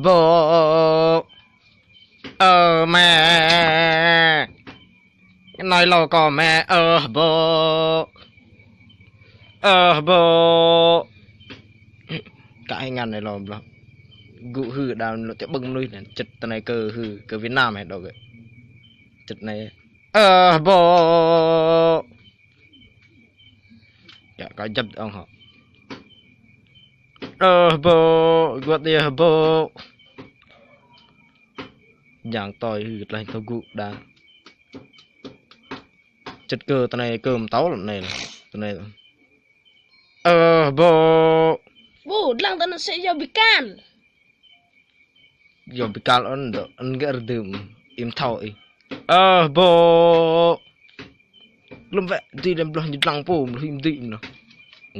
Bố mẹ nói lo có mẹ bố cả hai ngàn này lo gụ hư đào nó sẽ bưng nuôi này chật này cơ hư cơ Việt Nam này đâu vậy chật này bố dạ có chấp ông họ bố gọi đi bố dạng tỏi hư lại tao gụ đá chật cơ tao này cơm táo lần này tao này bố bố lang tao sẽ do bị can giờ bị cào ăn cái đơm im thổi bố lúc vậy đi đem lo như lăng bố một hình tịnh nó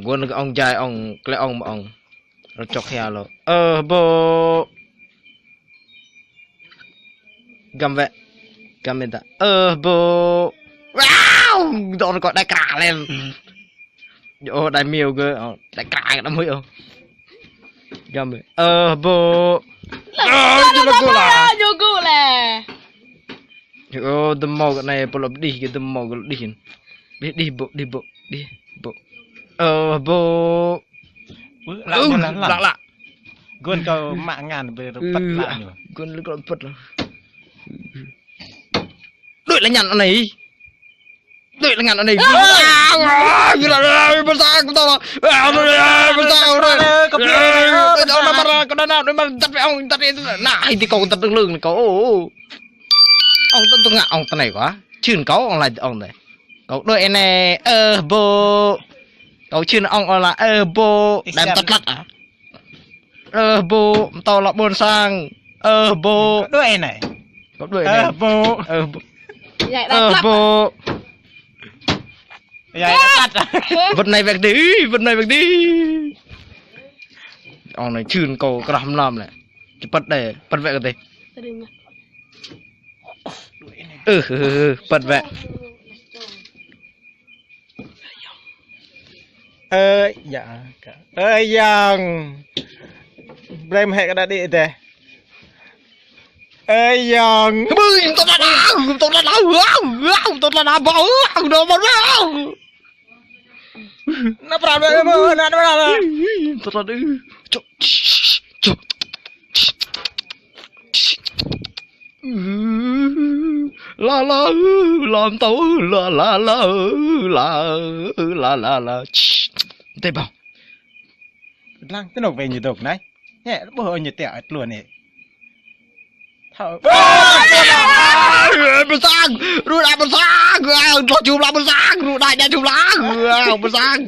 quên cái ông trai ông cái ông mà ông nó chọc hè rồi bố gầm vậy gầm bên ta bố wow đó nó gọi đại cả lên yo đại miêu cơ đại cả nó mới không gầm vậy bố Jogo là tụi màu cái này bỏ lấp đi cái tụm màu cái đi bộ bố lạ lạ Gun kau mak ngan berpat lạ nữa. Gun lu kalau pet lah. Duit lah nyan này. Duit lah nyan này. Gila besar aku tahu. Besar rồi. Kau nak marah, kau nak tắt với ông tắt itu. Nah, itu kau tắt lưng kau. Ông tắt ngạ ông tắt này quá. Chửn kau ông lại ông này. Kau đôi này bố. Kau chửn ông là bố. Đem tắt lắt à? Bố tao là buồn sang bố đuôi này có đuôi này bố bố vậy tắt vật này việc đi ông này chưn cầu cái làm này chỉ bật để bật vẹt cái gì bật vẹt dạ yang Brem hệ cái đã đi thế yang bưng tôi là bảo đồ mà nó vào đây mà nó vào đây tôi là đi la làm tấu la tê bảo lang cái nổ về nhiệt độ này nhẹ nó bơ nhiệt tẹo luôn này thở besar, lu dah besar, kau chum lah besar, lu dah chum lah, besar.